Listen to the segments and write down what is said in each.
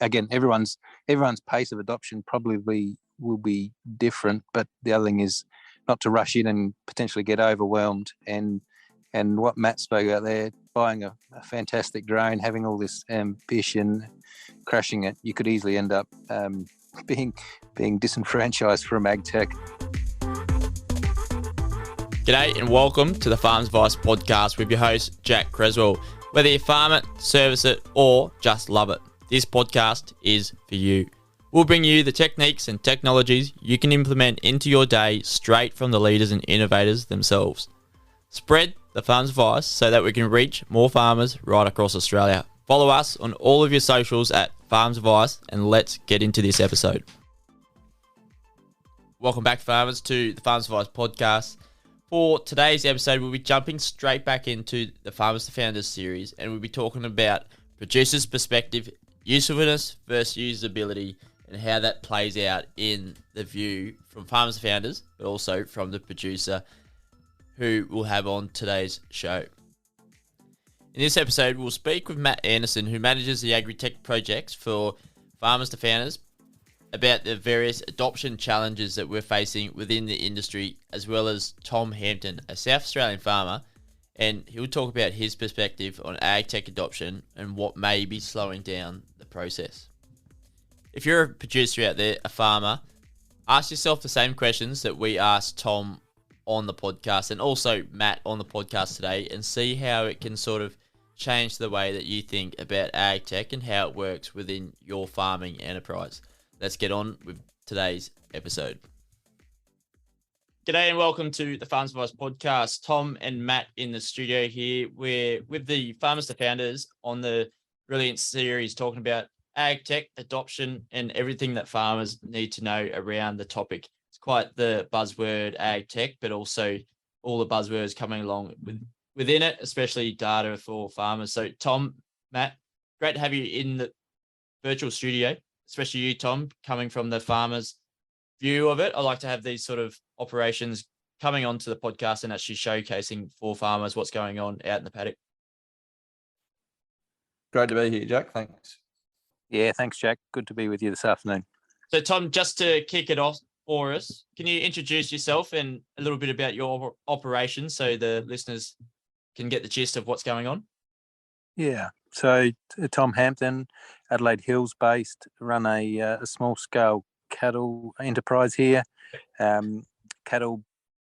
again, everyone's pace of adoption probably will be different, but the other thing is not to rush in and potentially get overwhelmed. And what Matt spoke about there, buying a fantastic drone, having all this ambition, crashing it, you could easily end up being disenfranchised from agtech. G'day and welcome to the Farms Advice podcast with your host, Jack Creswell. Whether you farm it, service it, or just love it, this podcast is for you. We'll bring you the techniques and technologies you can implement into your day straight from the leaders and innovators themselves. Spread the Farms Advice so that we can reach more farmers right across Australia. Follow us on all of your socials at Farms Advice, and let's get into this episode. Welcome back, farmers, to the Farms Advice podcast. For today's episode, we'll be jumping straight back into the Farmers to Founders series, and we'll be talking about producer's perspective, usefulness versus usability, and how that plays out in the view from farmers to founders, but also from the producer who we'll have on today's show. In this episode, we'll speak with Matt Anderson, who manages the agritech projects for farmers to founders, about the various adoption challenges that we're facing within the industry, as well as Tom Hampton, a South Australian farmer, and he'll talk about his perspective on ag tech adoption and what may be slowing down the process. If you're a producer out there, a farmer, ask yourself the same questions that we asked Tom on the podcast and also Matt on the podcast today, and see how it can sort of change the way that you think about ag tech and how it works within your farming enterprise. Let's get on with today's episode. G'day and welcome to the Farms Advice podcast. Tom and Matt in the studio here. We're with the Farmers to Founders on the brilliant series talking about ag tech adoption and everything that farmers need to know around the topic. It's quite the buzzword ag tech, but also all the buzzwords coming along within it, especially data for farmers. So Tom, Matt, great to have you in the virtual studio. Especially you, Tom, coming from the farmer's view of it. I like to have these sort of operations coming onto the podcast and actually showcasing for farmers what's going on out in the paddock. Great to be here, Jack. Thanks. Yeah, thanks, Jack. Good to be with you this afternoon. So, Tom, just to kick it off for us, can you introduce yourself and a little bit about your operation so the listeners can get the gist of what's going on? Yeah, so Tom Hampton, Adelaide Hills based, run a small scale cattle enterprise here, cattle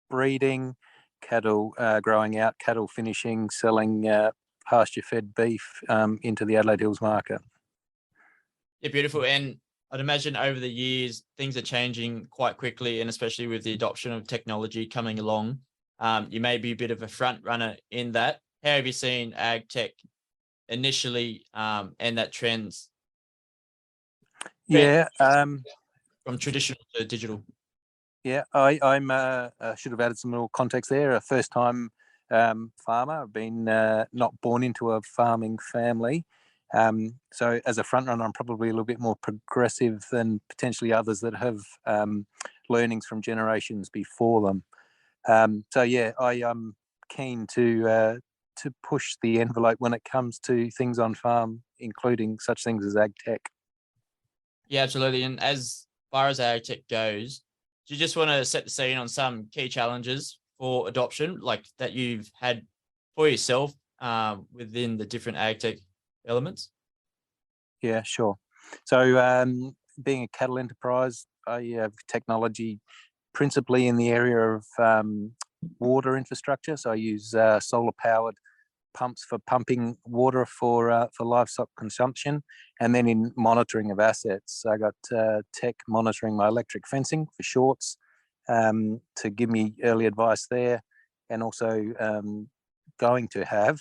breeding, cattle growing out, cattle finishing, selling pasture fed beef into the Adelaide Hills market. Yeah, beautiful. And I'd imagine over the years, things are changing quite quickly, and especially with the adoption of technology coming along, you may be a bit of a front runner in that. How have you seen ag tech initially and that trends? Yeah, from traditional to digital. Yeah, I'm should have added some little context there. A first-time farmer. I've been not born into a farming family, so as a front runner, I'm probably a little bit more progressive than potentially others that have learnings from generations before them. So yeah, I am keen to push the envelope when it comes to things on farm, including such things as ag tech. Yeah, absolutely. And as far as ag tech goes, do you just want to set the scene on some key challenges for adoption, like that you've had for yourself within the different ag tech elements? Yeah, sure. So being a cattle enterprise, I have technology principally in the area of water infrastructure. So I use solar powered pumps for pumping water for livestock consumption, and then in monitoring of assets, I got tech monitoring my electric fencing for shorts to give me early advice there, and also going to have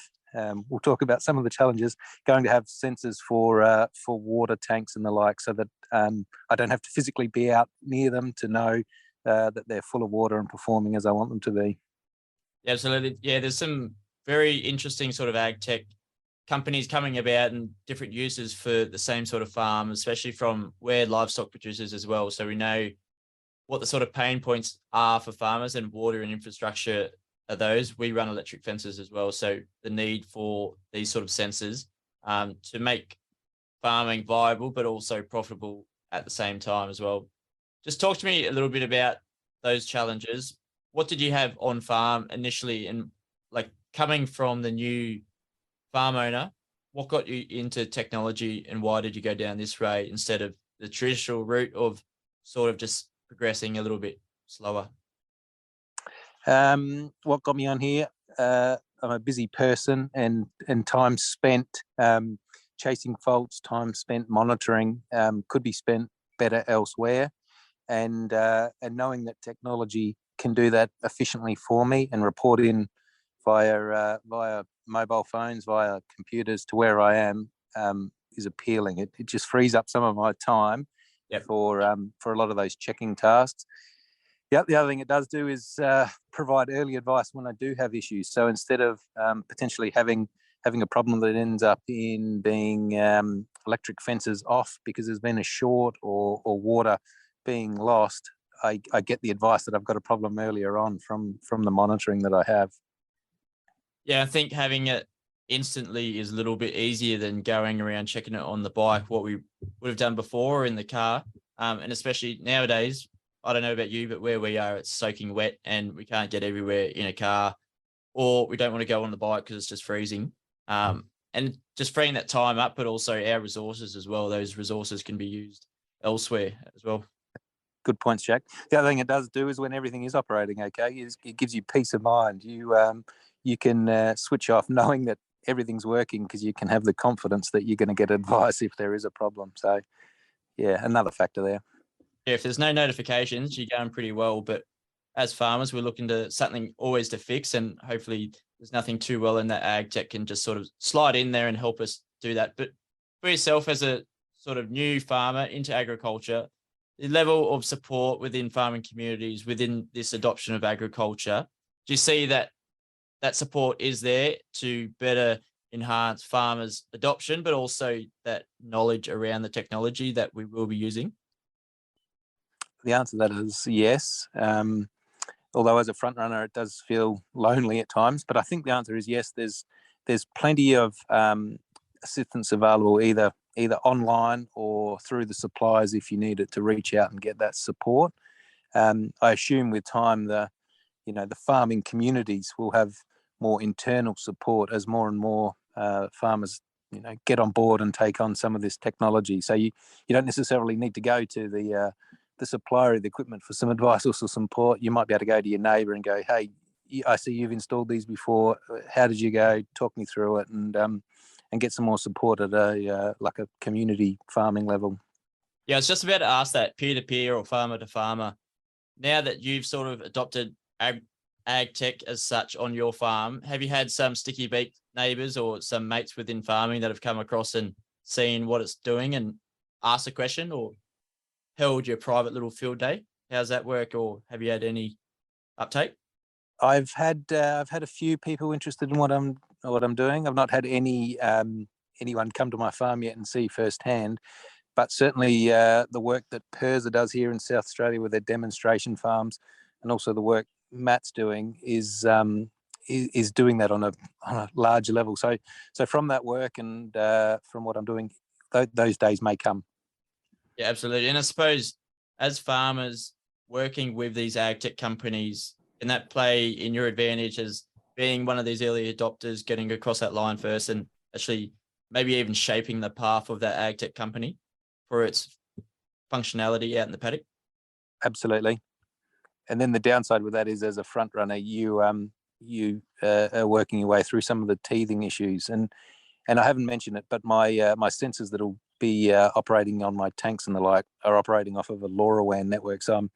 we'll talk about some of the challenges, going to have sensors for water tanks and the like, so that I don't have to physically be out near them to know that they're full of water and performing as I want them to be. Yeah, absolutely. Yeah, there's some very interesting sort of ag tech companies coming about and different uses for the same sort of farm, especially from where livestock producers as well. So we know what the sort of pain points are for farmers, and water and infrastructure are those. We run electric fences as well. So the need for these sort of sensors to make farming viable, but also profitable at the same time as well. Just talk to me a little bit about those challenges. What did you have on farm initially, and like coming from the new farm owner, what got you into technology and why did you go down this way instead of the traditional route of sort of just progressing a little bit slower? What got me on here? I'm a busy person, and time spent chasing faults, time spent monitoring could be spent better elsewhere. And knowing that technology can do that efficiently for me and report in via mobile phones, via computers to where I am is appealing. It just frees up some of my time for a lot of those checking tasks. The other thing it does do is provide early advice when I do have issues. So instead of potentially having a problem that ends up in being electric fences off because there's been a short or water being lost, I get the advice that I've got a problem earlier on from the monitoring that I have. Yeah, I think having it instantly is a little bit easier than going around checking it on the bike, what we would have done before in the car. And especially nowadays, I don't know about you, but where we are, it's soaking wet and we can't get everywhere in a car, or we don't want to go on the bike because it's just freezing. And just freeing that time up, but also our resources as well. Those resources can be used elsewhere as well. Good points, Jack. The other thing it does do is when everything is operating okay, it gives you peace of mind. You can switch off knowing that everything's working because you can have the confidence that you're going to get advice if there is a problem. So, yeah, another factor there. Yeah, if there's no notifications, you're going pretty well. But as farmers, we're looking to something always to fix, and hopefully there's nothing too well in that ag tech can just sort of slide in there and help us do that. But for yourself as a sort of new farmer into agriculture, the level of support within farming communities, within this adoption of agriculture, do you see that support is there to better enhance farmers' adoption, but also that knowledge around the technology that we will be using? The answer to that is yes. Although as a front runner, it does feel lonely at times. But I think the answer is yes. There's plenty of assistance available either online or through the suppliers if you need it to reach out and get that support. I assume with time the farming communities will have more internal support as more and more farmers get on board and take on some of this technology. So you don't necessarily need to go to the supplier of the equipment for some advice or some support. You might be able to go to your neighbour and go, hey, I see you've installed these before. How did you go? Talk me through it, and get some more support at a community farming level. Yeah, I was just about to ask that, peer-to-peer or farmer-to-farmer. Now that you've sort of adopted ag tech as such on your farm, have you had some sticky beak neighbours or some mates within farming that have come across and seen what it's doing and asked a question, or held your private little field day? How's that work, or have you had any uptake? I've had a few people interested in what I'm doing. I've not had anyone come to my farm yet and see firsthand, but certainly the work that PIRSA does here in South Australia with their demonstration farms, and also the work Matt's doing is doing that on a larger level. So from that work and from what I'm doing, those days may come. Yeah, absolutely. And I suppose as farmers working with these ag tech companies, can that play in your advantage as being one of these early adopters, getting across that line first and actually maybe even shaping the path of that ag tech company for its functionality out in the paddock? Absolutely. And then the downside with that is, as a front runner, you are working your way through some of the teething issues. And I haven't mentioned it, but my sensors that'll be operating on my tanks and the like are operating off of a LoRaWAN network. So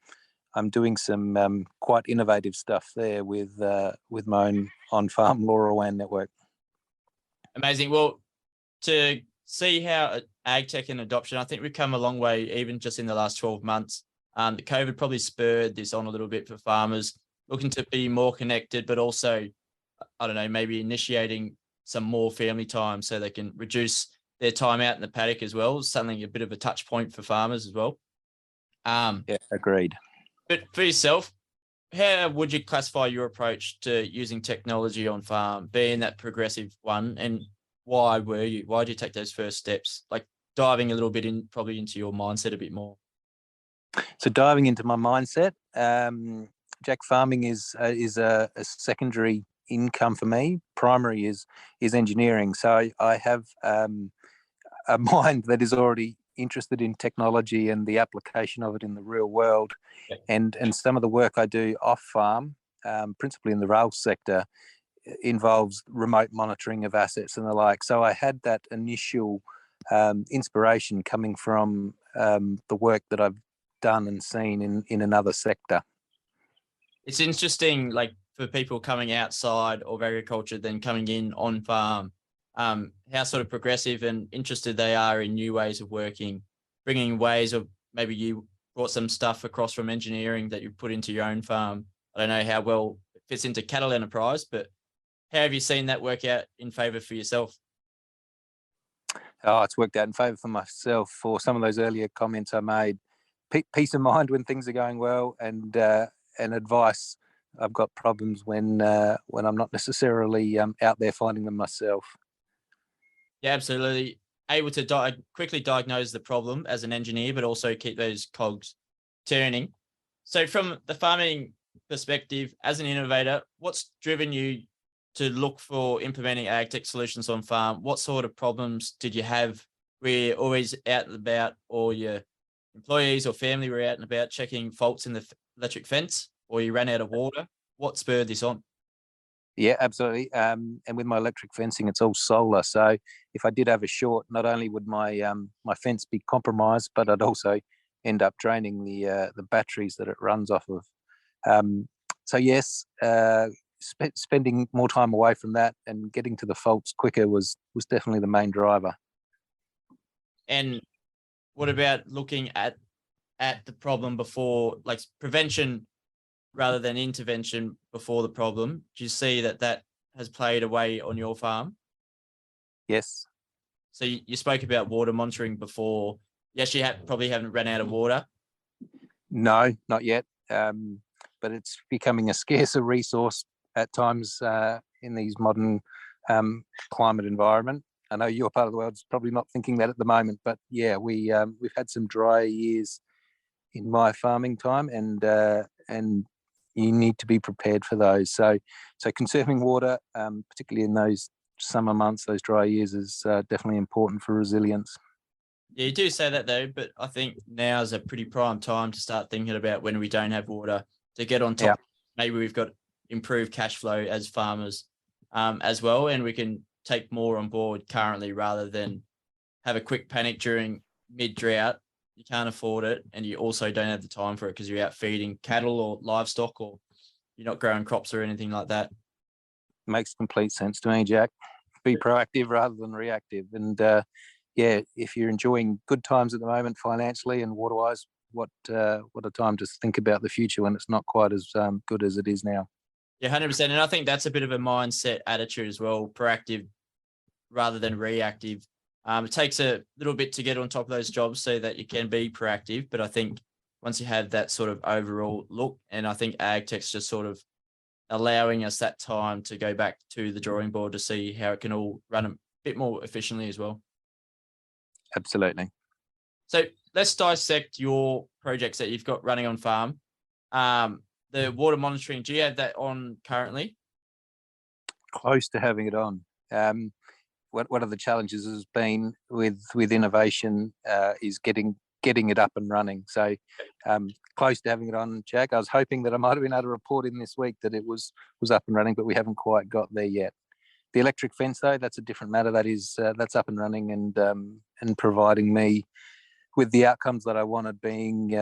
I'm doing some quite innovative stuff there with my own on-farm LoRaWAN network. Amazing. Well, to see how ag tech and adoption, I think we've come a long way, even just in the last 12 months. The COVID probably spurred this on a little bit for farmers looking to be more connected, but also, I don't know, maybe initiating some more family time so they can reduce their time out in the paddock as well. Something a bit of a touch point for farmers as well. Yeah, agreed. But for yourself, how would you classify your approach to using technology on farm, being that progressive one? And why did you take those first steps? Like, diving a little bit probably into your mindset a bit more. So diving into my mindset, Jack, farming is a secondary income for me. Primary is engineering. So I have a mind that is already interested in technology and the application of it in the real world. Yep. And some of the work I do off farm, principally in the rail sector, involves remote monitoring of assets and the like. So I had that initial inspiration coming from the work that I've done and seen in another sector. It's interesting, like for people coming outside of agriculture, then coming in on farm, how sort of progressive and interested they are in new ways of working, bringing ways of, maybe you brought some stuff across from engineering that you put into your own farm. I don't know how well it fits into cattle enterprise, but how have you seen that work out in favour for yourself? Oh, it's worked out in favour for myself for some of those earlier comments I made. Peace of mind when things are going well, and advice. I've got problems when I'm not necessarily out there finding them myself. Yeah, absolutely. Able to quickly diagnose the problem as an engineer, but also keep those cogs turning. So from the farming perspective, as an innovator, what's driven you to look for implementing agtech solutions on farm? What sort of problems did you have? Were you always out and about, or your employees or family were out and about checking faults in the electric fence, or you ran out of water? What spurred this on? Yeah, absolutely. And with my electric fencing, it's all solar. So if I did have a short, not only would my my fence be compromised, but I'd also end up draining the batteries that it runs off of. So yes, spending more time away from that and getting to the faults quicker was definitely the main driver. And what about looking at the problem before, like prevention rather than intervention before the problem? Do you see that has played a way on your farm? Yes. So you spoke about water monitoring before. Yes, you probably haven't run out of water. No, not yet. But it's becoming a scarcer resource at times in these modern climate environment. I know your part of the world's probably not thinking that at the moment, but yeah, we've had some dry years in my farming time, and you need to be prepared for those. So conserving water, particularly in those summer months, those dry years, is definitely important for resilience. Yeah, you do say that though, but I think now is a pretty prime time to start thinking about when we don't have water to get on top. Yeah. Maybe we've got improved cash flow as farmers as well, and we can take more on board currently rather than have a quick panic during mid-drought. You can't afford it, and you also don't have the time for it because you're out feeding cattle or livestock, or you're not growing crops or anything like that. Makes complete sense to me, Jack. Be proactive rather than reactive. And yeah, if you're enjoying good times at the moment financially and water-wise, what a time to think about the future when it's not quite as good as it is now. Yeah, 100%. And I think that's a bit of a mindset attitude as well, proactive rather than reactive. It takes a little bit to get on top of those jobs so that you can be proactive. But I think once you have that sort of overall look, and I think agtech's just sort of allowing us that time to go back to the drawing board to see how it can all run a bit more efficiently as well. Absolutely. So let's dissect your projects that you've got running on farm. The water monitoring, do you have that on currently? Close to having it on. One of the challenges has been with innovation is getting it up and running. So close to having it on, Jack. I was hoping that I might have been able to report in this week that it was up and running, but we haven't quite got there yet. The electric fence, though, that's a different matter. That's up and running and providing me with the outcomes that I wanted, being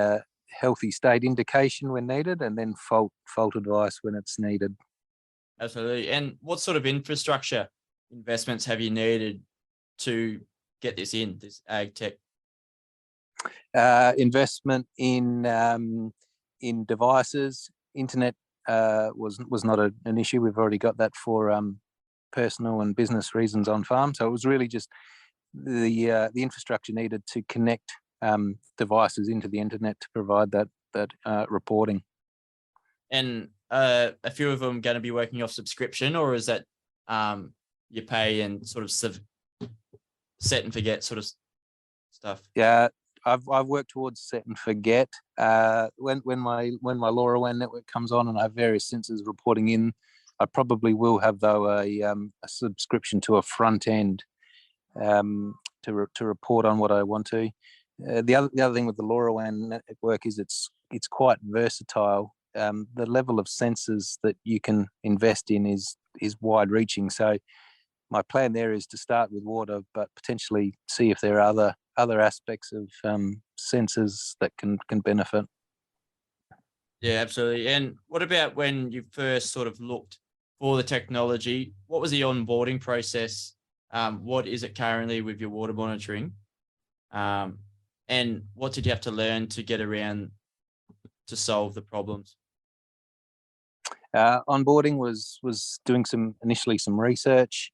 healthy state indication when needed, and then fault advice when it's needed. Absolutely. And what sort of infrastructure investments have you needed to get this agtech? Investment in devices. Internet was not an issue. We've already got that for personal and business reasons on farm. So it was really just the infrastructure needed to connect devices into the internet to provide that reporting. And a few of them going to be working off subscription, or is that you pay and sort of set and forget sort of stuff? Yeah, I've worked towards set and forget. When my LoRaWAN network comes on and I have various sensors reporting in, I probably will have though a subscription to a front end to report on what I want to. The other thing with the LoRaWAN network is it's quite versatile. The level of sensors that you can invest in is wide reaching. So my plan there is to start with water, but potentially see if there are other aspects of sensors that can benefit. Yeah, absolutely. And what about when you first sort of looked for the technology? What was the onboarding process? What is it currently with your water monitoring? And what did you have to learn to get around to solve the problems? Onboarding was doing initially some research,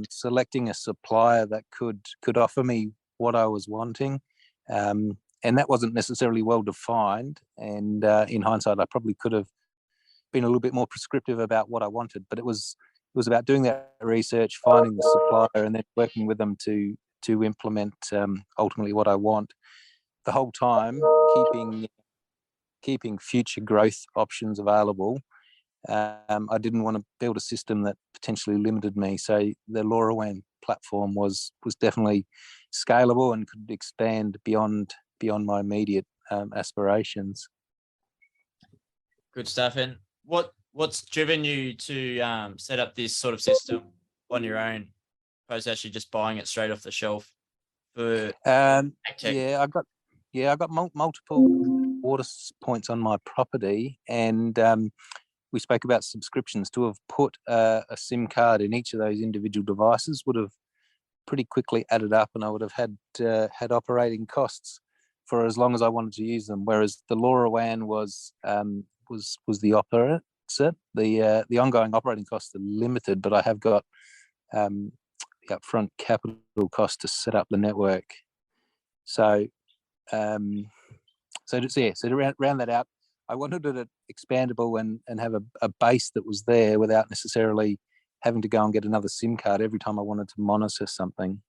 selecting a supplier that could offer me what I was wanting, and that wasn't necessarily well defined. And in hindsight, I probably could have been a little bit more prescriptive about what I wanted. But it was about doing that research, finding the supplier, and then working with them to implement ultimately what I want. The whole time keeping future growth options available. I didn't want to build a system that potentially limited me. So the LoRaWAN platform was definitely scalable and could expand beyond my immediate aspirations. Good stuff. And what's driven you to set up this sort of system on your own, opposed to actually just buying it straight off the shelf for agtech? I got multiple water points on my property, and we spoke about subscriptions. To have put a SIM card in each of those individual devices would have pretty quickly added up, and I would have had operating costs for as long as I wanted to use them. Whereas the LoRaWAN was the opposite. The ongoing operating costs are limited, but I have got the upfront capital cost to set up the network. So to round that out, I wanted it expandable and have a base that was there without necessarily having to go and get another SIM card every time I wanted to monitor something.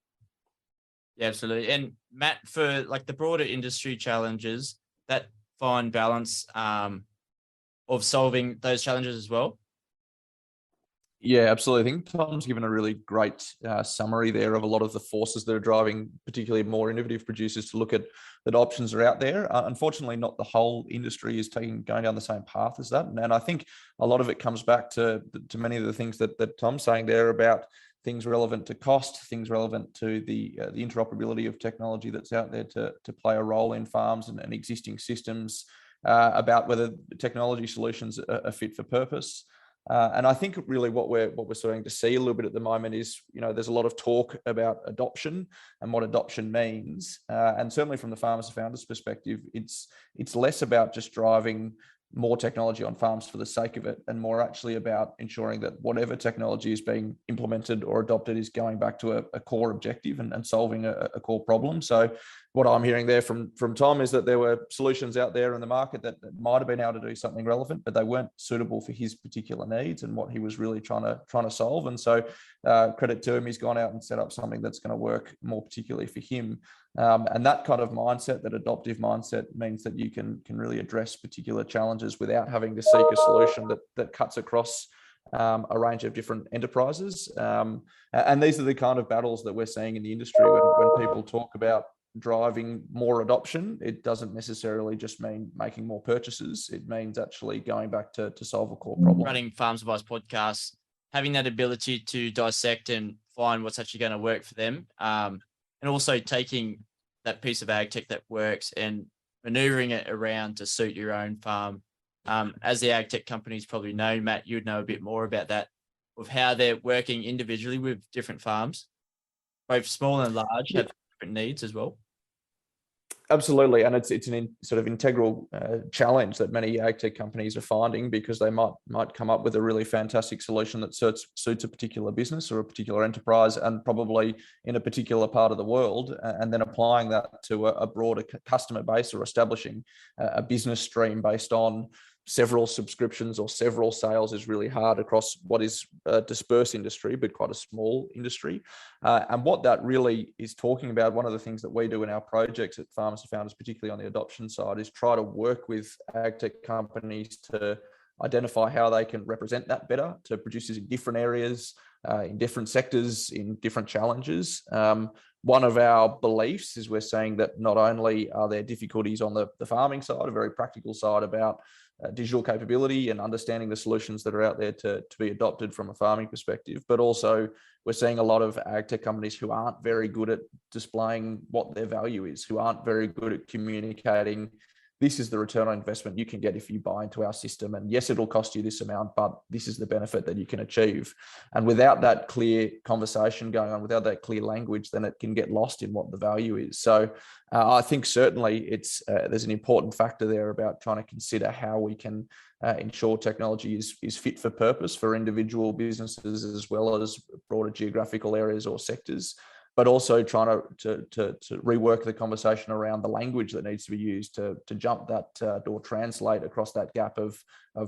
Yeah, absolutely. And Matt, for like the broader industry challenges, that fine balance of solving those challenges as well. Yeah, absolutely. I think Tom's given a really great summary there of a lot of the forces that are driving particularly more innovative producers to look at that options are out there. Unfortunately, not the whole industry is going down the same path as that. And I think a lot of it comes back to many of the things that Tom's saying there about things relevant to cost, things relevant to the interoperability of technology that's out there to play a role in farms and existing systems, about whether technology solutions are fit for purpose. And I think really what we're starting to see a little bit at the moment is, there's a lot of talk about adoption and what adoption means. And certainly from the farmers and founders perspective, it's less about just driving more technology on farms for the sake of it, and more actually about ensuring that whatever technology is being implemented or adopted is going back to a core objective and solving a core problem. So what I'm hearing there from Tom is that there were solutions out there in the market that might have been able to do something relevant, but they weren't suitable for his particular needs and what he was really trying to solve. And so credit to him, he's gone out and set up something that's going to work more particularly for him. And that kind of mindset, that adoptive mindset, means that you can really address particular challenges without having to seek a solution that cuts across a range of different enterprises. And these are the kind of battles that we're seeing in the industry when people talk about driving more adoption. It doesn't necessarily just mean making more purchases. It means actually going back to solve a core problem. Running Farms Advice podcasts, having that ability to dissect and find what's actually going to work for them, and also taking that piece of ag tech that works and maneuvering it around to suit your own farm. As the ag tech companies probably know, Matt, you'd know a bit more about that, of how they're working individually with different farms, both small and large, have different needs as well. Absolutely, and it's an sort of integral challenge that many ag tech companies are finding, because they might come up with a really fantastic solution that suits a particular business or a particular enterprise, and probably in a particular part of the world, and then applying that to a broader customer base, or establishing a business stream based on several subscriptions or several sales is really hard across what is a dispersed industry, but quite a small industry. And what that really is talking about, one of the things that we do in our projects at Farmers to Founders, particularly on the adoption side, is try to work with agtech companies to identify how they can represent that better to producers in different areas, in different sectors, in different challenges. One of our beliefs is we're saying that not only are there difficulties on the farming side, a very practical side about digital capability and understanding the solutions that are out there to be adopted from a farming perspective, but also we're seeing a lot of ag tech companies who aren't very good at displaying what their value is, who aren't very good at communicating, this is the return on investment you can get if you buy into our system. And yes, it'll cost you this amount, but this is the benefit that you can achieve. And without that clear conversation going on, without that clear language, then it can get lost in what the value is. So I think certainly it's there's an important factor there about trying to consider how we can ensure technology is fit for purpose for individual businesses as well as broader geographical areas or sectors, but also trying to rework the conversation around the language that needs to be used to jump that or translate across that gap of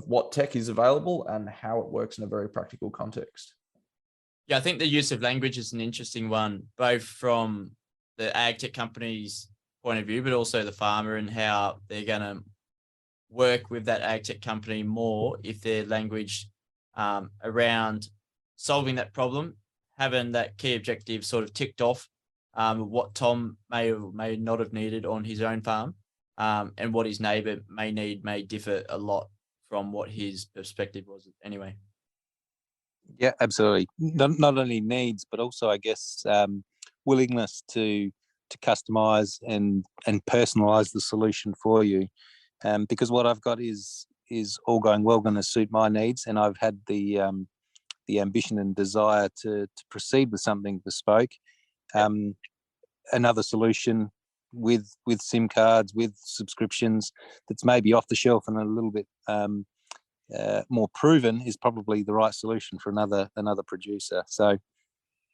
what tech is available and how it works in a very practical context. Yeah, I think the use of language is an interesting one, both from the ag tech company's point of view, but also the farmer and how they're going to work with that ag tech company more if their language around solving that problem, having that key objective sort of ticked off, what Tom may or may not have needed on his own farm, and what his neighbour may need may differ a lot from what his perspective was anyway. Yeah, absolutely. Not only needs, but also, I guess, willingness to customize and personalize the solution for you. Because what I've got is all going well going to suit my needs, and I've had the ambition and desire to proceed with something bespoke. Another solution with SIM cards, with subscriptions, that's maybe off the shelf and a little bit more proven, is probably the right solution for another producer. So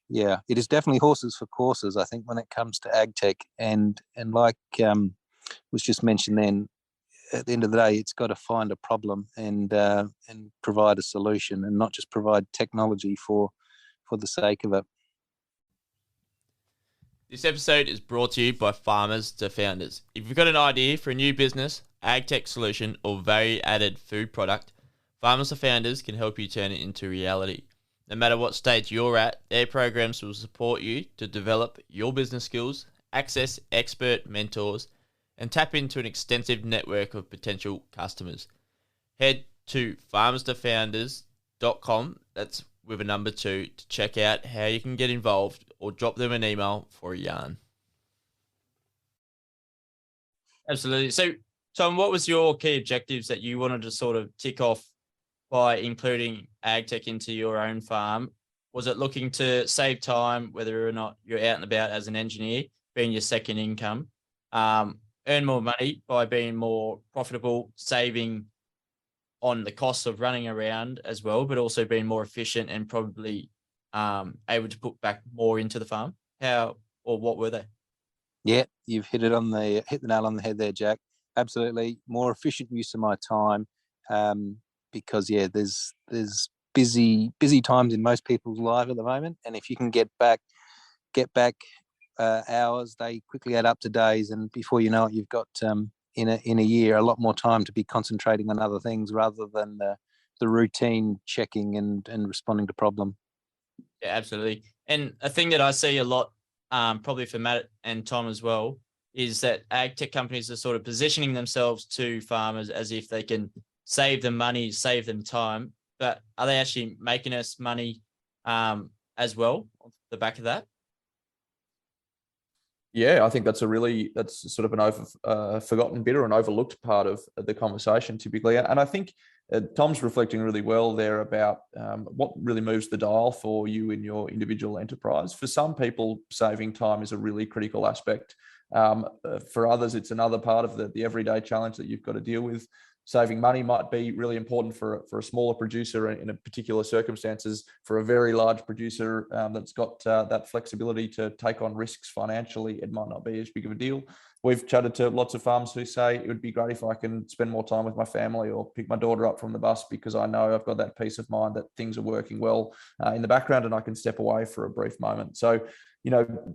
yeah, it is definitely horses for courses, I think, when it comes to ag tech, and like was just mentioned then, at the end of the day, it's got to find a problem and provide a solution, and not just provide technology for the sake of it. This episode is brought to you by Farmers to Founders. If you've got an idea for a new business, ag tech solution, or value-added food product, Farmers to Founders can help you turn it into reality. No matter what stage you're at, their programs will support you to develop your business skills, access expert mentors, and tap into an extensive network of potential customers. Head to farmerstofounders.com, that's with a number 2, to check out how you can get involved, or drop them an email for a yarn. Absolutely. So, Tom, what was your key objectives that you wanted to sort of tick off by including ag tech into your own farm? Was it looking to save time, whether or not you're out and about as an engineer, being your second income, earn more money by being more profitable, saving on the cost of running around as well, but also being more efficient and probably able to put back more into the farm? How or what were they? Yeah, you've hit the nail on the head there, Jack. Absolutely, more efficient use of my time, because there's busy times in most people's life at the moment, and if you can get back hours, they quickly add up to days, and before you know it, you've got in a year a lot more time to be concentrating on other things rather than the routine checking and responding to problem. Yeah, absolutely. And a thing that I see a lot, probably for Matt and Tom as well, is that ag tech companies are sort of positioning themselves to farmers as if they can save them money, save them time, but are they actually making us money as well off the back of that? Yeah, I think that's sort of an forgotten bit or an overlooked part of the conversation typically. And I think Tom's reflecting really well there about what really moves the dial for you in your individual enterprise. For some people, saving time is a really critical aspect. For others, it's another part of the everyday challenge that you've got to deal with. Saving money might be really important for a smaller producer in a particular circumstances. For a very large producer that's got that flexibility to take on risks financially, it might not be as big of a deal. we've chatted to lots of farmers who say it would be great if I can spend more time with my family or pick my daughter up from the bus, because I know I've got that peace of mind that things are working well in the background and I can step away for a brief moment. So,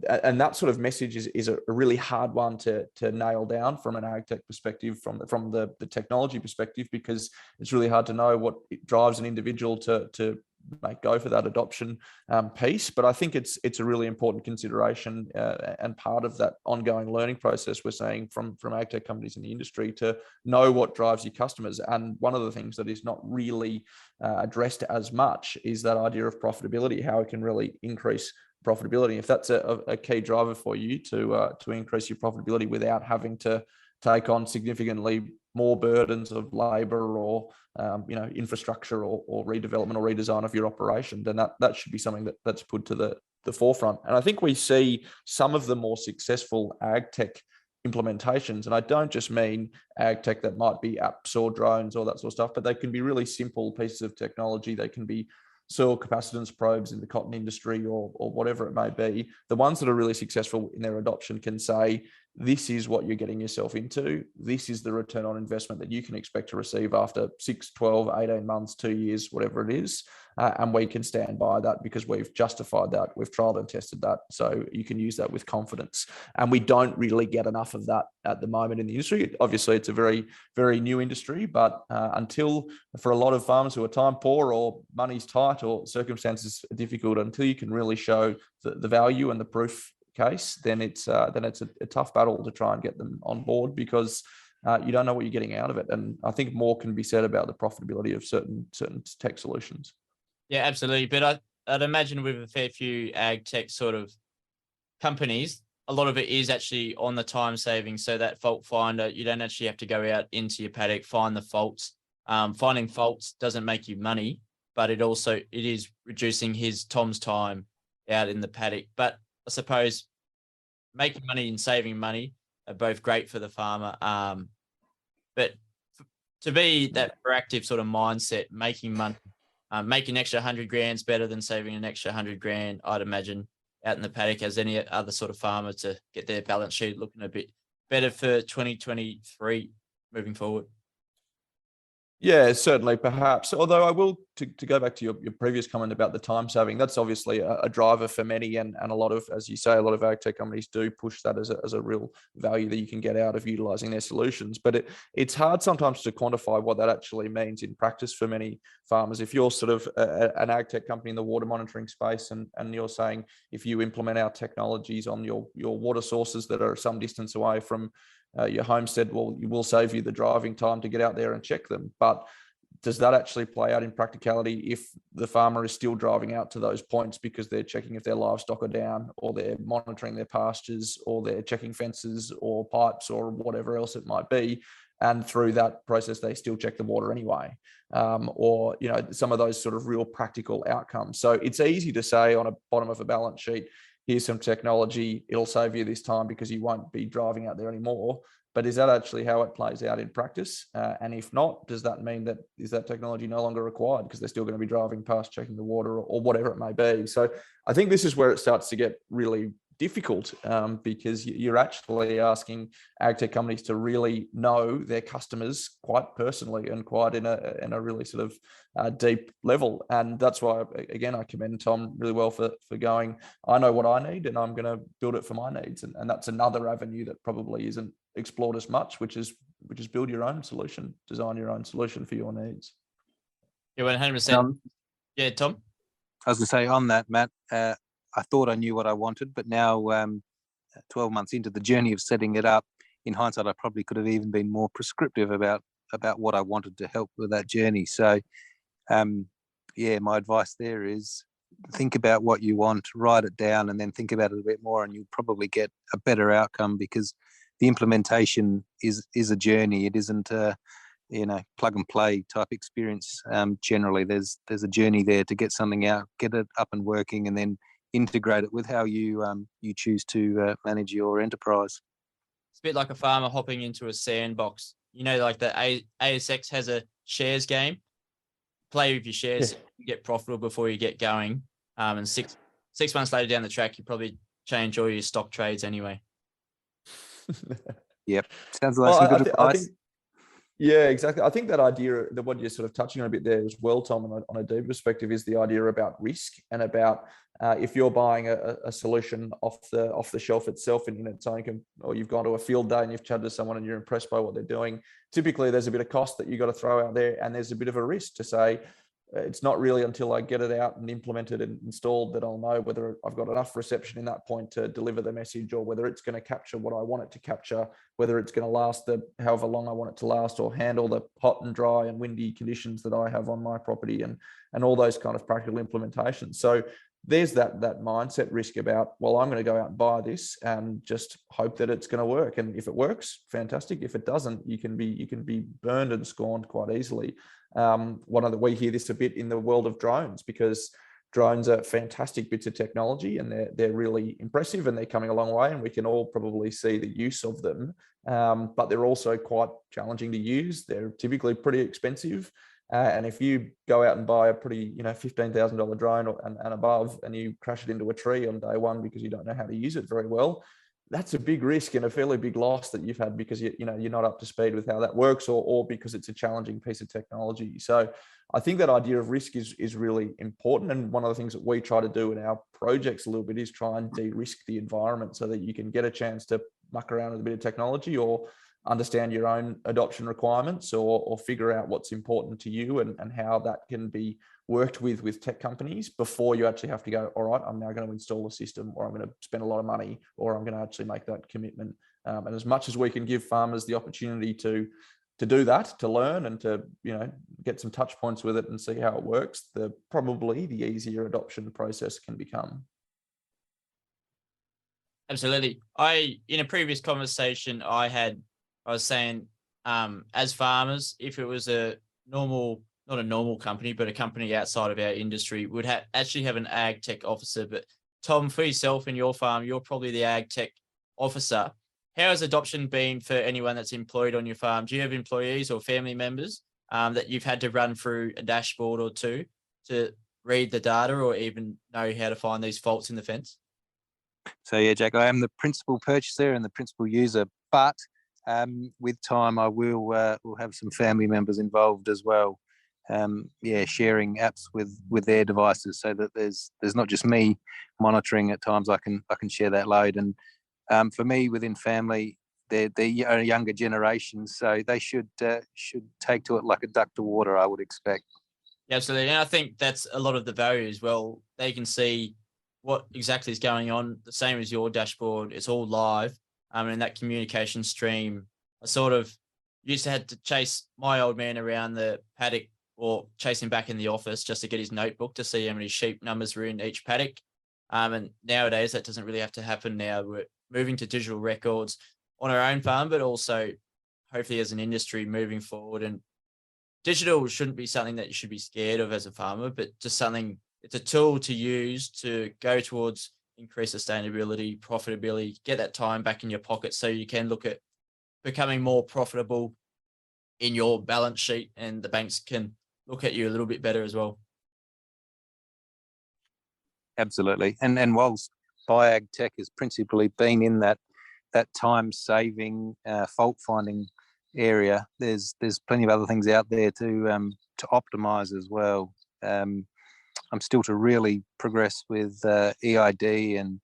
and that sort of message is a really hard one to nail down from an ag tech perspective, from the technology perspective, because it's really hard to know what drives an individual to go for that adoption piece. But I think it's a really important consideration and part of that ongoing learning process we're seeing from ag tech companies in the industry, to know what drives your customers. And one of the things that is not really addressed as much is that idea of profitability, how it can really increase profitability. If that's a key driver for you to increase your profitability without having to take on significantly more burdens of labor or infrastructure or redevelopment or redesign of your operation, then that should be something that's put to the forefront. And I think we see some of the more successful ag tech implementations, and I don't just mean ag tech that might be apps or drones or that sort of stuff, but they can be really simple pieces of technology. They can be soil capacitance probes in the cotton industry or whatever it may be. The ones that are really successful in their adoption can say, this is what you're getting yourself into. This is the return on investment that you can expect to receive after 6, 12, 18 months, 2 years, whatever it is. And we can stand by that because we've justified that. We've trialed and tested that. So you can use that with confidence. And we don't really get enough of that at the moment in the industry. Obviously, it's a very, very new industry, but until, for a lot of farmers who are time poor or money's tight or circumstances are difficult, until you can really show the value and the proof case, then it's a tough battle to try and get them on board, because you don't know what you're getting out of it. And I think more can be said about the profitability of certain tech solutions. Yeah, absolutely. But I'd imagine with a fair few ag tech sort of companies, a lot of it is actually on the time saving. So that fault finder, you don't actually have to go out into your paddock, find the faults. Finding faults doesn't make you money, but it is reducing Tom's time out in the paddock. But I suppose making money and saving money are both great for the farmer. But to be that proactive sort of mindset, making money, making an extra 100 grand's better than saving an extra 100 grand, I'd imagine, out in the paddock, as any other sort of farmer, to get their balance sheet looking a bit better for 2023 moving forward. Yeah, certainly, perhaps. Although I will, to go back to your previous comment about the time saving, that's obviously a driver for many, and a lot of, as you say, a lot of ag tech companies do push that as a real value that you can get out of utilizing their solutions. But it's hard sometimes to quantify what that actually means in practice for many farmers. If you're sort of an ag tech company in the water monitoring space, and you're saying, if you implement our technologies on your water sources that are some distance away from your homestead, well, it will save you the driving time to get out there and check them. But does that actually play out in practicality if the farmer is still driving out to those points because they're checking if their livestock are down, or they're monitoring their pastures, or they're checking fences or pipes or whatever else it might be, and through that process they still check the water anyway, or some of those sort of real practical outcomes? So it's easy to say on a bottom of a balance sheet, here's some technology, it'll save you this time because you won't be driving out there anymore. But is that actually how it plays out in practice? And if not, does that mean that is that technology no longer required because they're still going to be driving past, checking the water, or whatever it may be? So I think this is where it starts to get really difficult, because you're actually asking ag tech companies to really know their customers quite personally and quite in a really sort of deep level. And that's why, again, I commend Tom really well for going, I know what I need and I'm going to build it for my needs. And that's another avenue that probably isn't explored as much, which is build your own solution, design your own solution for your needs. Yeah, 100%. Yeah, Tom? I was going to say on that, Matt, I thought I knew what I wanted, but now 12 months into the journey of setting it up, in hindsight, I probably could have even been more prescriptive about what I wanted to help with that journey. So, my advice there is think about what you want, write it down, and then think about it a bit more, and you'll probably get a better outcome, because the implementation is a journey. It isn't a plug and play type experience. Generally, there's a journey there to get something out, get it up and working, and then integrate it with how you choose to manage your enterprise. It's a bit like a farmer hopping into a sandbox. Like the ASX has a shares game. Play with your shares, you get profitable before you get going. And six months later down the track, you probably change all your stock trades anyway. Yep. Sounds like Well, some I, I, good th- I advice. think, yeah, exactly. I think that idea, that what you're sort of touching on a bit there as well, Tom, on a deeper perspective, is the idea about risk and about if you're buying a solution off the shelf itself in its own, or you've gone to a field day and you've chatted to someone and you're impressed by what they're doing. Typically, there's a bit of cost that you got to throw out there, and there's a bit of a risk to say, it's not really until I get it out and implemented and installed that I'll know whether I've got enough reception in that point to deliver the message, or whether it's going to capture what I want it to capture, whether it's going to last however long I want it to last, or handle the hot and dry and windy conditions that I have on my property, and all those kind of practical implementations. So there's that mindset risk about, well, I'm going to go out and buy this and just hope that it's going to work. And if it works, fantastic. If it doesn't, you can be burned and scorned quite easily. We hear this a bit in the world of drones, because drones are fantastic bits of technology, and they're really impressive, and they're coming a long way, and we can all probably see the use of them. But they're also quite challenging to use. They're typically pretty expensive. And if you go out and buy a pretty, $15,000 drone and above, and you crash it into a tree on day one because you don't know how to use it very well, that's a big risk and a fairly big loss that you've had because you're not up to speed with how that works, or because it's a challenging piece of technology. So I think that idea of risk is really important. And one of the things that we try to do in our projects a little bit is try and de-risk the environment so that you can get a chance to muck around with a bit of technology, or understand your own adoption requirements, or figure out what's important to you, and how that can be worked with tech companies before you actually have to go, all right, I'm now going to install a system, or I'm going to spend a lot of money, or I'm going to actually make that commitment. And as much as we can give farmers the opportunity to do that, to learn and to get some touch points with it and see how it works, probably the easier adoption process can become. Absolutely. In a previous conversation I was saying, as farmers, if it was not a normal company, but a company outside of our industry, would actually have an ag tech officer. But Tom, for yourself and your farm, you're probably the ag tech officer. How has adoption been for anyone that's employed on your farm? Do you have employees or family members that you've had to run through a dashboard or two to read the data, or even know how to find these faults in the fence? So yeah, Jack, I am the principal purchaser and the principal user, but with time I will have some family members involved as well. Sharing apps with their devices, so that there's not just me monitoring. At times I can share that load. And for me, within family, they're younger generations, so they should take to it like a duck to water, I would expect. Yeah, absolutely. And I think that's a lot of the value as well. They can see what exactly is going on, the same as your dashboard. It's all live. And that communication stream, I sort of used to have to chase my old man around the paddock, or chase him back in the office just to get his notebook to see how many sheep numbers were in each paddock. And nowadays that doesn't really have to happen now. We're moving to digital records on our own farm, but also hopefully as an industry moving forward. And digital shouldn't be something that you should be scared of as a farmer, but just something, it's a tool to use to go towards increased sustainability, profitability, get that time back in your pocket so you can look at becoming more profitable in your balance sheet, and the banks can look at you a little bit better as well. Absolutely. And whilst agtech has principally been in that time saving, fault finding area, there's plenty of other things out there to optimize as well. I'm still to really progress with EID and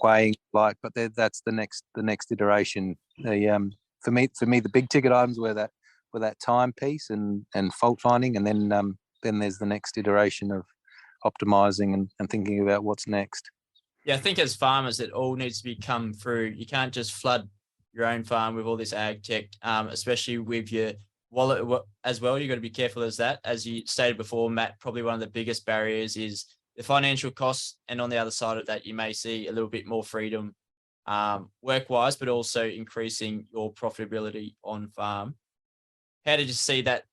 weighing, but that's the next iteration. For me, the big ticket items were that time piece and fault finding, and then there's the next iteration of optimizing and thinking about what's next. Yeah, I think as farmers, it all needs to be come through. You can't just flood your own farm with all this ag tech, especially with your wallet as well. You've got to be careful as that. As you stated before, Matt, probably one of the biggest barriers is the financial costs. And on the other side of that, you may see a little bit more freedom work-wise, but also increasing your profitability on farm. How did you see that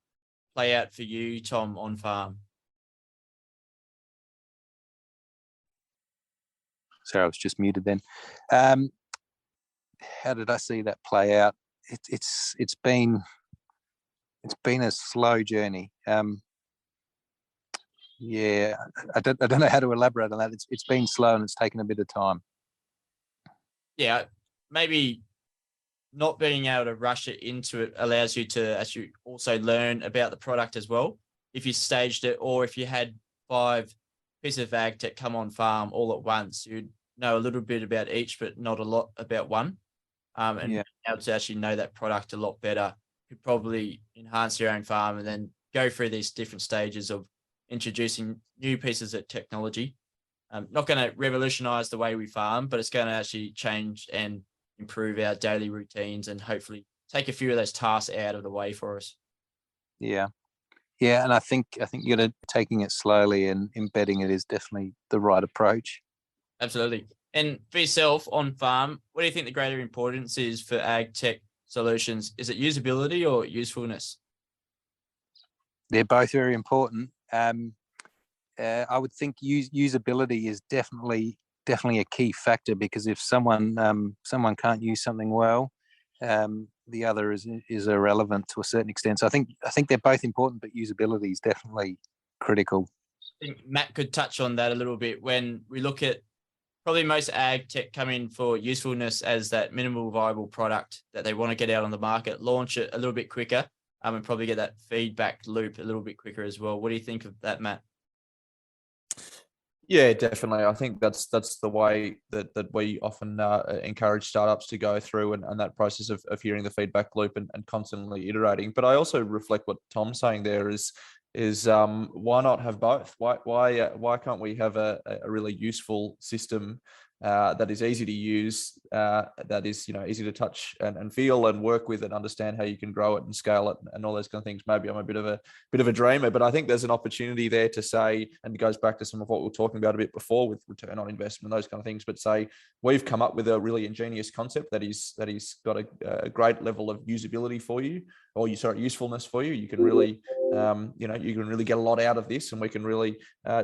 play out for you, Tom, on farm? Sorry, I was just muted then. How did I see that play out? It's been a slow journey. I don't know how to elaborate on that. It's been slow and it's taken a bit of time. Yeah, maybe not being able to rush it into it allows you to actually also learn about the product as well. If you staged it, or if you had 5 pieces of ag tech come on farm all at once, you'd know a little bit about each, but not a lot about one. And Yeah. being able to actually know that product a lot better could probably enhance your own farm, and then go through these different stages of introducing new pieces of technology. Not going to revolutionize the way we farm, but it's going to actually change and improve our daily routines, and hopefully take a few of those tasks out of the way for us. Yeah. Yeah, and I think you're taking it slowly and embedding it is definitely the right approach. Absolutely. And for yourself on farm, what do you think the greater importance is for ag tech solutions? Is it usability or usefulness? They're both very important. I would think usability is definitely a key factor, because if someone can't use something well, the other is irrelevant to a certain extent. So I think they're both important, but usability is definitely critical. I think Matt could touch on that a little bit. When we look at probably most ag tech come in for usefulness as that minimal viable product that they want to get out on the market, launch it a little bit quicker, and probably get that feedback loop a little bit quicker as well. What do you think of that, Matt? Yeah, definitely. I think that's the way that we often encourage startups to go through, and that process of hearing the feedback loop and constantly iterating. But I also reflect what Tom's saying there is why not have both? Why can't we have a really useful system that is easy to use, that is easy to touch and feel and work with, and understand how you can grow it and scale it and all those kind of things. Maybe I'm a bit of a dreamer, but I think there's an opportunity there to say, and it goes back to some of what we were talking about a bit before with return on investment, those kind of things. But say we've come up with a really ingenious concept that is got a great level of usability for you, or usefulness for you. You can really you can really get a lot out of this, and we can really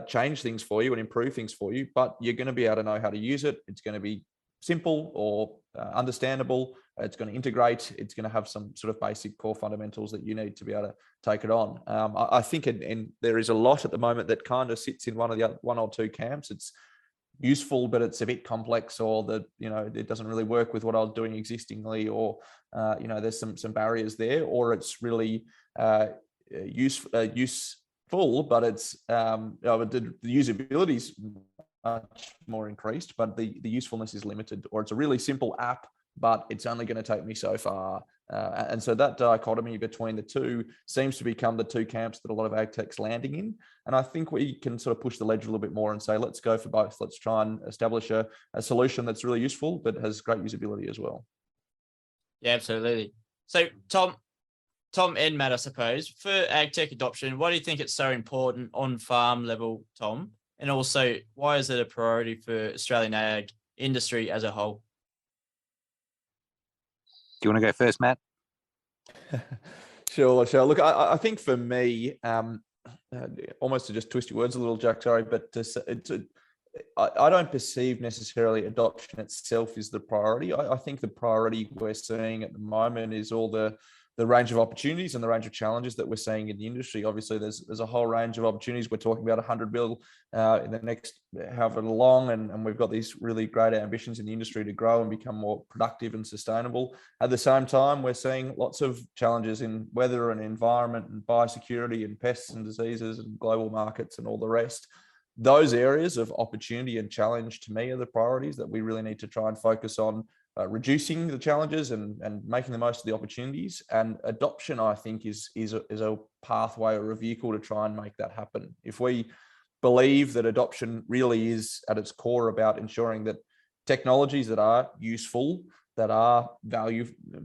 change things for you and improve things for you, but you're going to be able to know how to use it. It's going to be simple or understandable. It's going to integrate. It's going to have some sort of basic core fundamentals that you need to be able to take it on. I think, and there is a lot at the moment that kind of sits in one or two camps. It's useful, but it's a bit complex, or it doesn't really work with what I was doing existingly, or there's some barriers there, or it's really useful, but it's the usability is much more increased, but the usefulness is limited, or it's a really simple app, but it's only going to take me so far. And so that dichotomy between the two seems to become the two camps that a lot of ag tech's landing in. And I think we can sort of push the ledge a little bit more and say, let's go for both. Let's try and establish a solution that's really useful, but has great usability as well. Yeah, absolutely. So Tom and Matt, I suppose, for ag tech adoption, why do you think it's so important on farm level, Tom? And also, why is it a priority for Australian ag industry as a whole? Do you want to go first, Matt? Sure. Look, I think for me, almost to just twist your words a little, Jack, sorry, but I don't perceive necessarily adoption itself is the priority. I think the priority we're seeing at the moment is all the range of opportunities and the range of challenges that we're seeing in the industry. Obviously, there's a whole range of opportunities. We're talking about 100 billion in the next however long, and we've got these really great ambitions in the industry to grow and become more productive and sustainable. At the same time, we're seeing lots of challenges in weather and environment and biosecurity and pests and diseases and global markets and all the rest. Those areas of opportunity and challenge, to me, are the priorities that we really need to try and focus on. Reducing the challenges and making the most of the opportunities, and adoption, I think, is a pathway or a vehicle to try and make that happen. If we believe that adoption really is at its core about ensuring that technologies that are useful, that are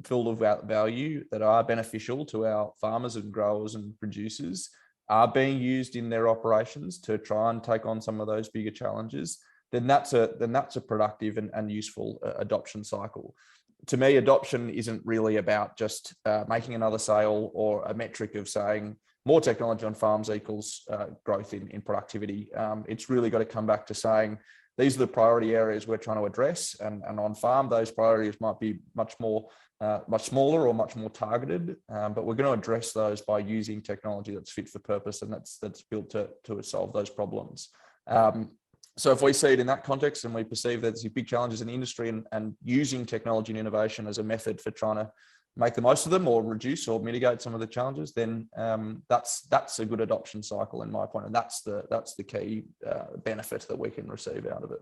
filled with value, that are beneficial to our farmers and growers and producers, are being used in their operations to try and take on some of those bigger challenges, then that's a productive and useful adoption cycle. To me, adoption isn't really about just making another sale or a metric of saying more technology on farms equals growth in productivity. It's really got to come back to saying these are the priority areas we're trying to address, and on farm those priorities might be much smaller or much more targeted, but we're going to address those by using technology that's fit for purpose and that's built to solve those problems. So if we see it in that context and we perceive that there's big challenges in the industry and using technology and innovation as a method for trying to make the most of them or reduce or mitigate some of the challenges, then that's a good adoption cycle in my point. And that's the key benefit that we can receive out of it.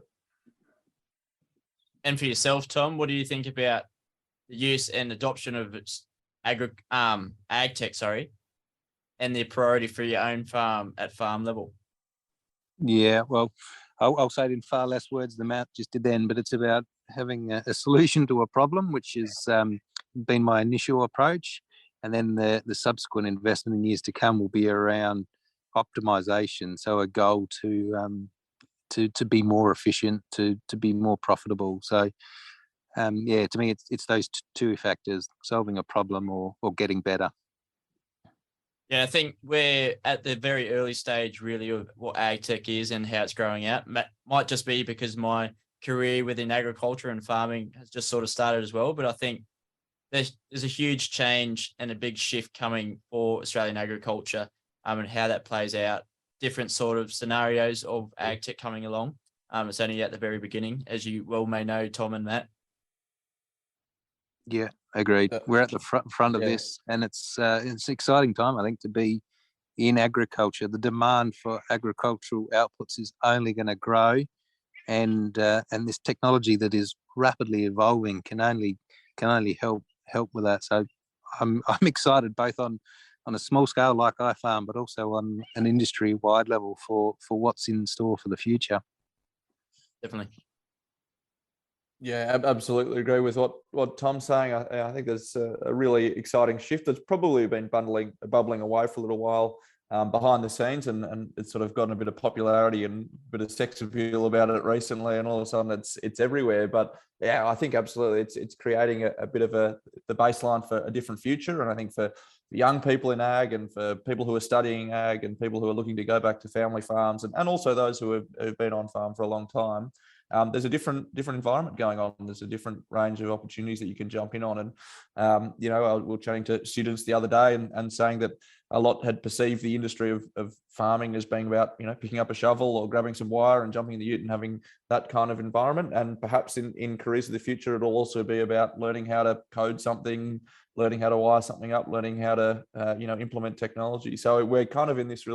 And for yourself, Tom, what do you think about the use and adoption of agtech, and the priority for your own farm at farm level? Yeah, well, I'll say it in far less words than Matt just did then, but it's about having a solution to a problem, which has been my initial approach. And then the subsequent investment in years to come will be around optimization. So a goal to be more efficient, to be more profitable. So, to me, it's those two factors: solving a problem or getting better. Yeah, I think we're at the very early stage, really, of what agtech is and how it's growing out. Might just be because my career within agriculture and farming has just sort of started as well. But I think there's a huge change and a big shift coming for Australian agriculture, and how that plays out. Different sort of scenarios of agtech coming along. It's only at the very beginning, as you well may know, Tom and Matt. Yeah, agreed. We're at the front of this, and it's an exciting time, I think, to be in agriculture. The demand for agricultural outputs is only going to grow, and this technology that is rapidly evolving can only help with that. So I'm excited both on a small scale like I farm, but also on an industry wide level for what's in store for the future. Definitely. Yeah, absolutely agree with what Tom's saying. I think there's a really exciting shift that's probably been bubbling away for a little while behind the scenes, and it's sort of gotten a bit of popularity and a bit of sex appeal about it recently, and all of a sudden it's everywhere. But yeah, I think absolutely it's creating a bit of the baseline for a different future. And I think for young people in ag and for people who are studying ag and people who are looking to go back to family farms and also those who have been on farm for a long time, there's a different environment going on. There's a different range of opportunities that you can jump in on. And, we were chatting to students the other day and saying that a lot had perceived the industry of farming as being about, picking up a shovel or grabbing some wire and jumping in the ute and having that kind of environment. And perhaps in careers of the future, it'll also be about learning how to code something, learning how to wire something up, learning how to, implement technology. So we're kind of in this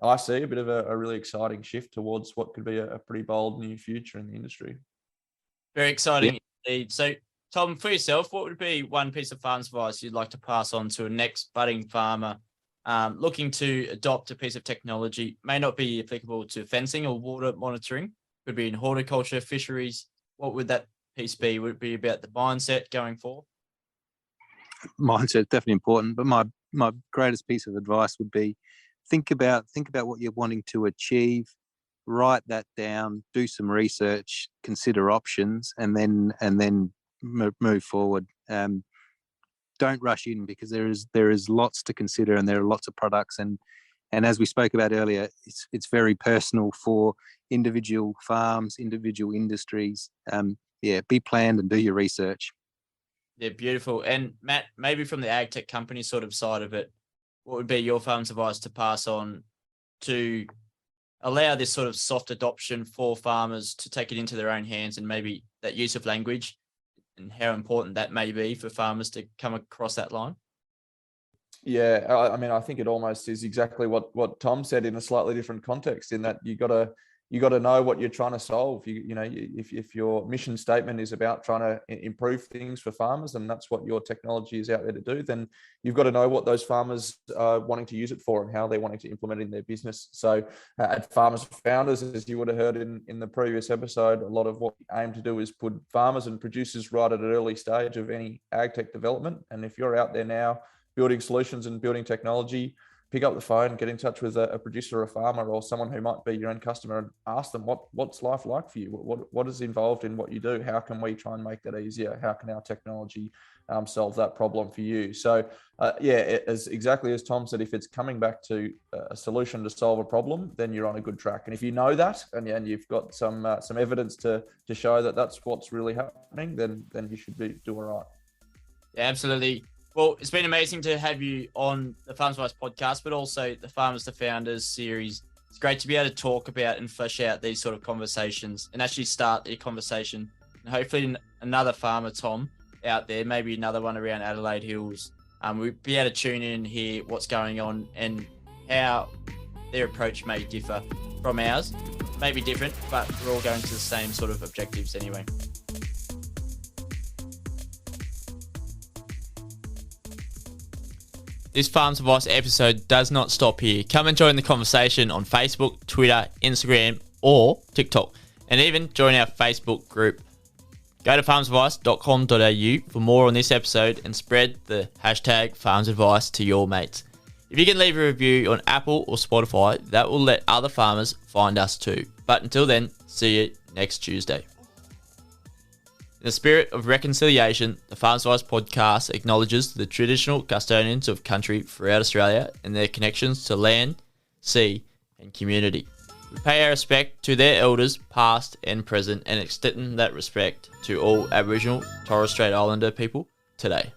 I see a bit of a really exciting shift towards what could be a pretty bold new future in the industry. Very exciting indeed. So, Tom, for yourself, what would be one piece of farm advice you'd like to pass on to a next budding farmer looking to adopt a piece of technology? May not be applicable to fencing or water monitoring, could be in horticulture, fisheries. What would that piece be? Would it be about the mindset going forward? Mindset definitely important, but my greatest piece of advice would be think about what you're wanting to achieve, write that down, do some research, consider options, and then move forward. Don't rush in, because there is lots to consider, and there are lots of products, and as we spoke about earlier, it's very personal for individual farms, individual industries. Be planned and do your research. Yeah, beautiful. And Matt, maybe from the ag tech company sort of side of it, what would be your farm's advice to pass on to allow this sort of soft adoption for farmers to take it into their own hands, and maybe that use of language and how important that may be for farmers to come across that line? Yeah, I think it almost is exactly what Tom said in a slightly different context, in that you got to know what you're trying to solve. If your mission statement is about trying to improve things for farmers, and that's what your technology is out there to do, then you've got to know what those farmers are wanting to use it for and how they're wanting to implement it in their business. So at Farmers Founders, as you would have heard in the previous episode, a lot of what we aim to do is put farmers and producers right at an early stage of any ag tech development. And if you're out there now building solutions and building technology, pick up the phone, get in touch with a producer or a farmer or someone who might be your own customer, and ask them what's life like for you? What is involved in what you do? How can we try and make that easier? How can our technology solve that problem for you? So exactly as Tom said, if it's coming back to a solution to solve a problem, then you're on a good track. And if you know that, and you've got some evidence to show that that's what's really happening, then you should be doing all right. Yeah, absolutely. Well, it's been amazing to have you on the Farmers Advice podcast, but also the Farmers to Founders series It's great to be able to talk about and flesh out these sort of conversations and actually start a conversation. And hopefully another farmer, Tom, out there, maybe another one around Adelaide Hills, we'll be able to tune in and hear what's going on and how their approach may differ from ours. Maybe different, but we're all going to the same sort of objectives anyway. This Farms Advice episode does not stop here. Come and join the conversation on Facebook, Twitter, Instagram, or TikTok, and even join our Facebook group. Go to farmsadvice.com.au for more on this episode and spread the hashtag FarmsAdvice to your mates. If you can leave a review on Apple or Spotify, that will let other farmers find us too. But until then, see you next Tuesday. In the spirit of reconciliation, the Farms Advice podcast acknowledges the traditional custodians of country throughout Australia and their connections to land, sea, and community. We pay our respect to their elders, past and present, and extend that respect to all Aboriginal Torres Strait Islander people today.